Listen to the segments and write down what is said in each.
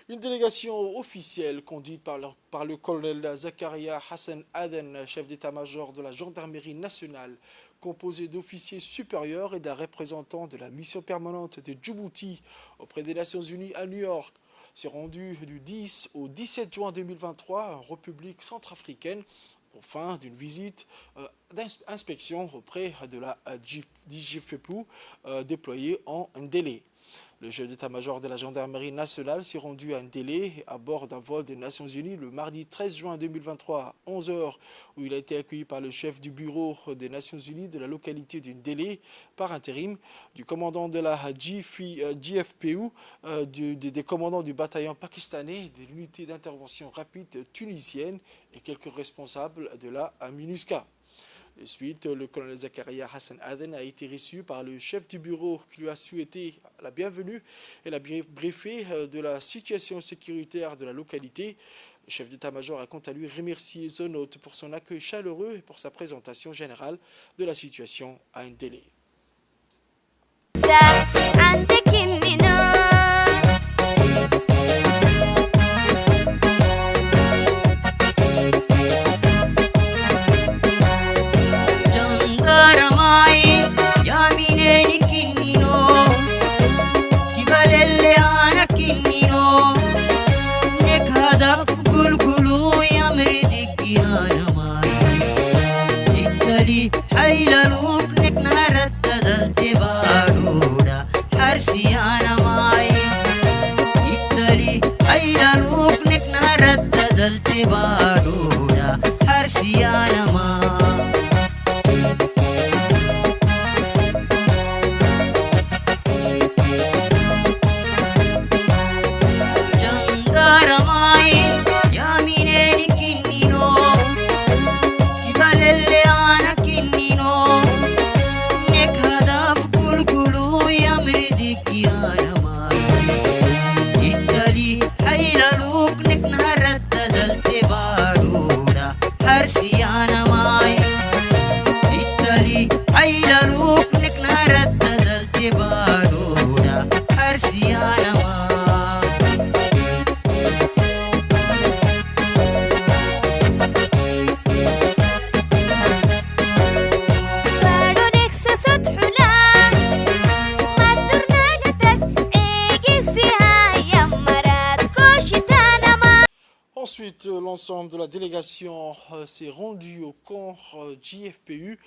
Une délégation officielle conduite par le colonel Zakaria Hassan Aden, chef d'état-major de la gendarmerie nationale, composée d'officiers supérieurs et d'un représentant de la mission permanente de Djibouti auprès des Nations Unies à New York, s'est rendue du 10 au 17 juin 2023 en République centrafricaine au fin d'une visite d'inspection auprès de la DGFEPU déployée en Ndélé. Le chef d'état-major de la gendarmerie nationale s'est rendu à Ndélé à bord d'un vol des Nations Unies le mardi 13 juin 2023 à 11 heures, où il a été accueilli par le chef du bureau des Nations Unies de la localité de Ndélé par intérim, du commandant de la GFPU, des commandants du bataillon pakistanais, de l'unité d'intervention rapide tunisienne et quelques responsables de la MINUSCA. De suite, le colonel Zakaria Hassan Aden a été reçu par le chef du bureau qui lui a souhaité la bienvenue et l'a briefé de la situation sécuritaire de la localité. Le chef d'état-major a quant à lui remercié son hôte pour son accueil chaleureux et pour sa présentation générale de la situation à Ndélé. Ensuite, l'ensemble de la délégation s'est rendu au camp JFPU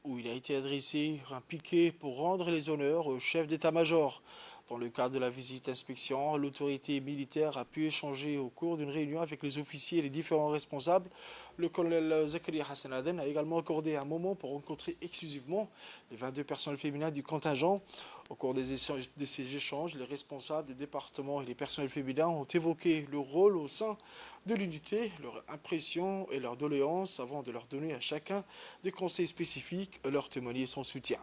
où il a été adressé un piquet pour rendre les honneurs au chef d'état-major. Dans le cadre de la visite inspection, l'autorité militaire a pu échanger au cours d'une réunion avec les officiers et les différents responsables. Le colonel Zakaria Hassan Aden a également accordé un moment pour rencontrer exclusivement les 22 personnels féminins du contingent. Au cours de ces échanges, les responsables des départements et les personnels féminins ont évoqué leur rôle au sein de l'unité, leurs impressions et leurs doléances avant de leur donner à chacun des conseils spécifiques et leur témoigner son soutien.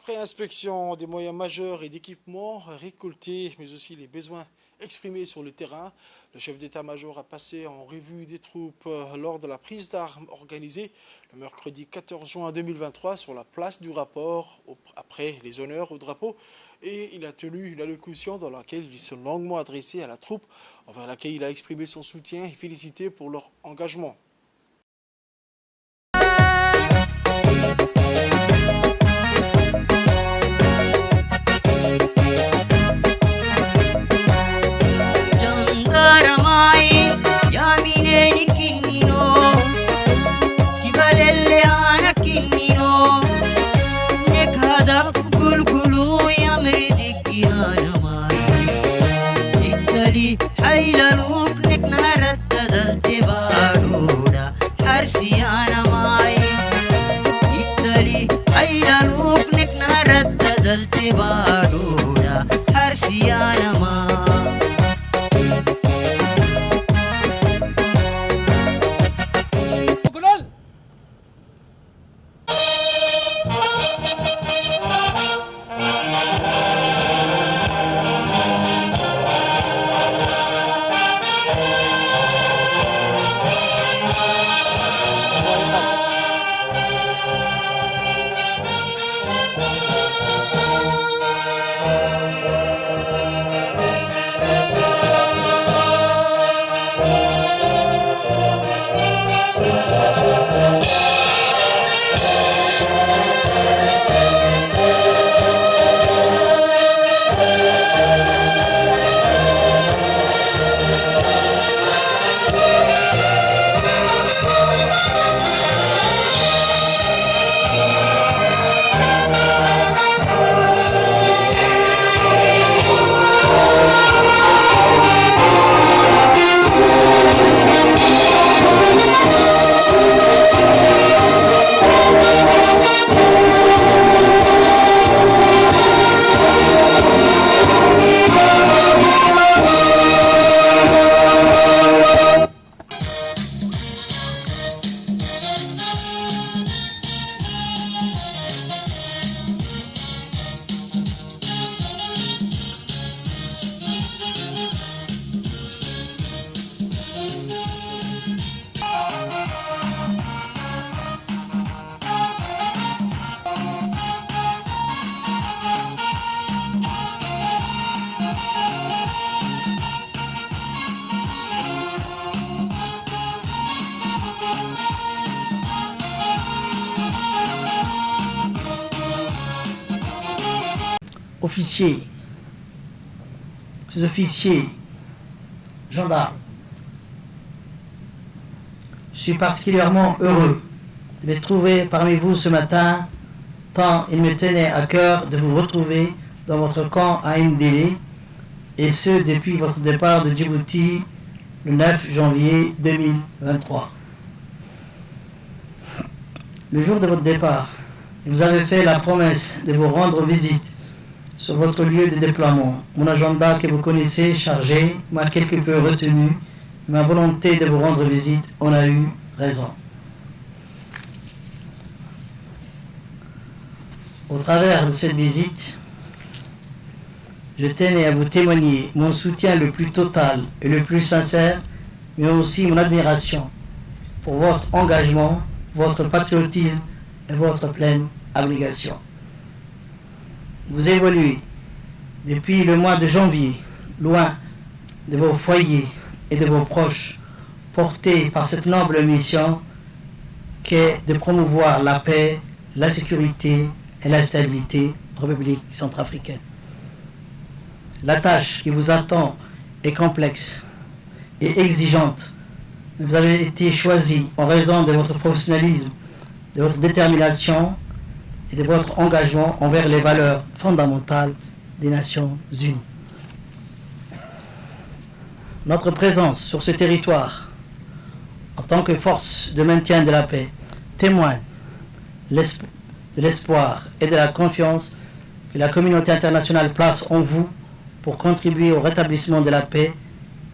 Après inspection des moyens majeurs et d'équipements récoltés, mais aussi les besoins exprimés sur le terrain, le chef d'état-major a passé en revue des troupes lors de la prise d'armes organisée le mercredi 14 juin 2023 sur la place du rapport, après les honneurs au drapeau, et il a tenu une allocution dans laquelle il s'est longuement adressé à la troupe, envers laquelle il a exprimé son soutien et félicité pour leur engagement. Officiers, sous-officiers, gendarmes, je suis particulièrement heureux de me trouver parmi vous ce matin, tant il me tenait à cœur de vous retrouver dans votre camp à Ndélé, et ce depuis votre départ de Djibouti le 9 janvier 2023. Le jour de votre départ, vous avez fait la promesse de vous rendre visite sur votre lieu de déploiement. Mon agenda que vous connaissez chargé m'a quelque peu retenu. Ma volonté de vous rendre visite, on a eu raison. Au travers de cette visite, je tenais à vous témoigner mon soutien le plus total et le plus sincère, mais aussi mon admiration pour votre engagement, votre patriotisme et votre pleine abnégation. Vous évoluez depuis le mois de janvier, loin de vos foyers et de vos proches, portés par cette noble mission qu'est de promouvoir la paix, la sécurité et la stabilité en République centrafricaine. La tâche qui vous attend est complexe et exigeante. Vous avez été choisi en raison de votre professionnalisme, de votre détermination et de votre engagement envers les valeurs fondamentales des Nations Unies. Notre présence sur ce territoire, en tant que force de maintien de la paix, témoigne de l'espoir et de la confiance que la communauté internationale place en vous pour contribuer au rétablissement de la paix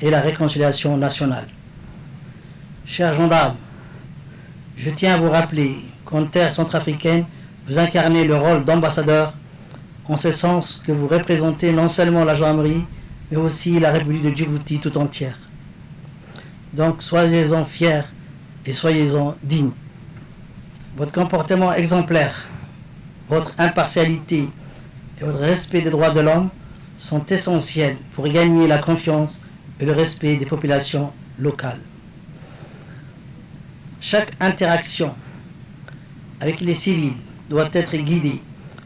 et la réconciliation nationale. Chers gendarmes, je tiens à vous rappeler qu'en terre centrafricaine, vous incarnez le rôle d'ambassadeur, en ce sens que vous représentez non seulement la gendarmerie, mais aussi la République de Djibouti tout entière. Donc soyez-en fiers et soyez-en dignes. Votre comportement exemplaire, votre impartialité et votre respect des droits de l'homme sont essentiels pour gagner la confiance et le respect des populations locales. Chaque interaction avec les civils doit être guidée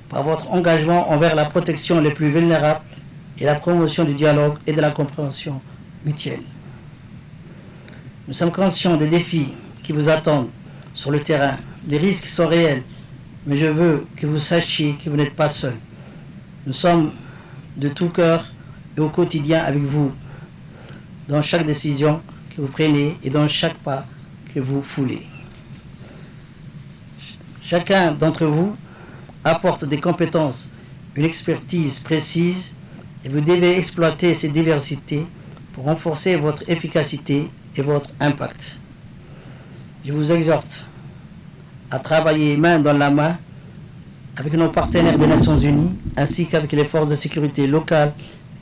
par votre engagement envers la protection les plus vulnérables et la promotion du dialogue et de la compréhension mutuelle. Nous sommes conscients des défis qui vous attendent sur le terrain. Les risques sont réels, mais je veux que vous sachiez que vous n'êtes pas seul. Nous sommes de tout cœur et au quotidien avec vous, dans chaque décision que vous prenez et dans chaque pas que vous foulez. Chacun d'entre vous apporte des compétences, une expertise précise, et vous devez exploiter ces diversités pour renforcer votre efficacité et votre impact. Je vous exhorte à travailler main dans la main avec nos partenaires des Nations Unies, ainsi qu'avec les forces de sécurité locales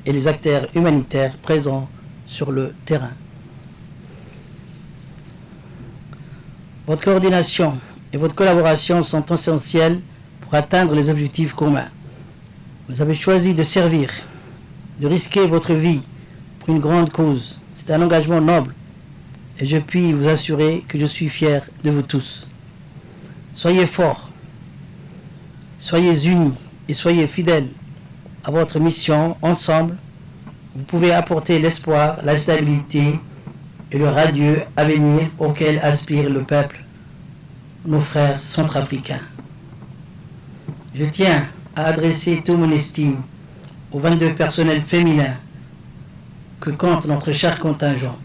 et les acteurs humanitaires présents sur le terrain. Votre coordination et votre collaboration sont essentielles pour atteindre les objectifs communs. Vous avez choisi de servir, de risquer votre vie pour une grande cause. C'est un engagement noble et je puis vous assurer que je suis fier de vous tous. Soyez forts, soyez unis et soyez fidèles à votre mission. Ensemble, vous pouvez apporter l'espoir, la stabilité et le radieux avenir auquel aspire le peuple, nos frères centrafricains. Je tiens à adresser toute mon estime aux 22 personnels féminins que compte notre cher contingent.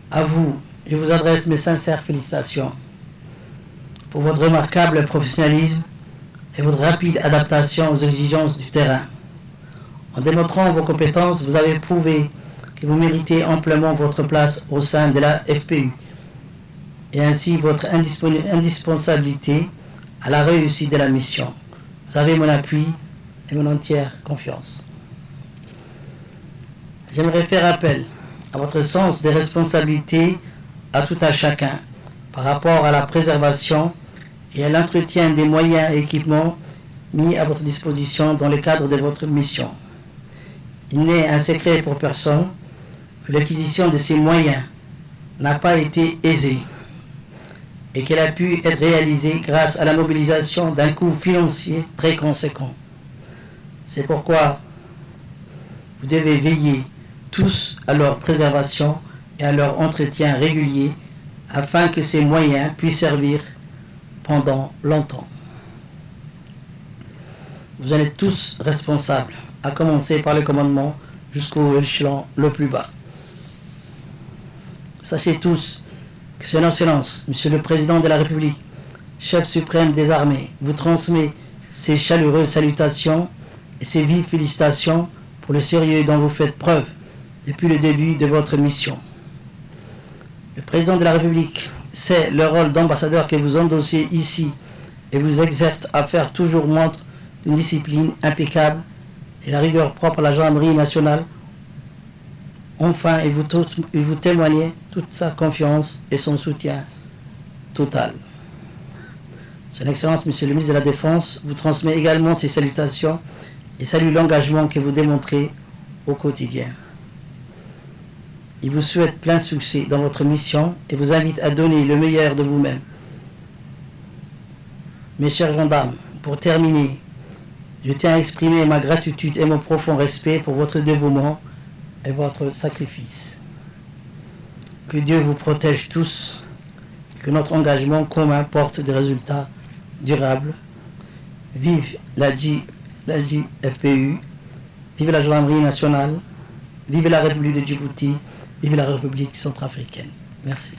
À vous, je vous adresse mes sincères félicitations pour votre remarquable professionnalisme et votre rapide adaptation aux exigences du terrain. En démontrant vos compétences, vous avez prouvé que vous méritez amplement votre place au sein de la FPU et ainsi votre indispensabilité à la réussite de la mission. Vous avez mon appui et mon entière confiance. J'aimerais faire appel à votre sens des responsabilités à tout à chacun par rapport à la préservation et à l'entretien des moyens et équipements mis à votre disposition dans le cadre de votre mission. Il n'est un secret pour personne que l'acquisition de ces moyens n'a pas été aisée et qu'elle a pu être réalisée grâce à la mobilisation d'un coût financier très conséquent. C'est pourquoi vous devez veiller tous à leur préservation et à leur entretien régulier afin que ces moyens puissent servir pendant longtemps. Vous en êtes tous responsables, à commencer par le commandement jusqu'au échelon le plus bas. Sachez tous que Son Excellence, Monsieur le Président de la République, chef suprême des armées, vous transmet ses chaleureuses salutations et ses vives félicitations pour le sérieux dont vous faites preuve depuis le début de votre mission. Le Président de la République sait le rôle d'ambassadeur que vous endossez ici et vous exerce à faire toujours montre d'une discipline impeccable et la rigueur propre à la gendarmerie nationale. Enfin, il vous témoignez toute sa confiance et son soutien total. Son Excellence, Monsieur le ministre de la Défense, vous transmet également ses salutations et salue l'engagement que vous démontrez au quotidien. Il vous souhaite plein succès dans votre mission et vous invite à donner le meilleur de vous-même. Mes chers gendarmes, pour terminer, je tiens à exprimer ma gratitude et mon profond respect pour votre dévouement et votre sacrifice. Que Dieu vous protège tous, que notre engagement commun porte des résultats durables. Vive la JFPU, vive la gendarmerie nationale, vive la République de Djibouti, vive la République centrafricaine. Merci.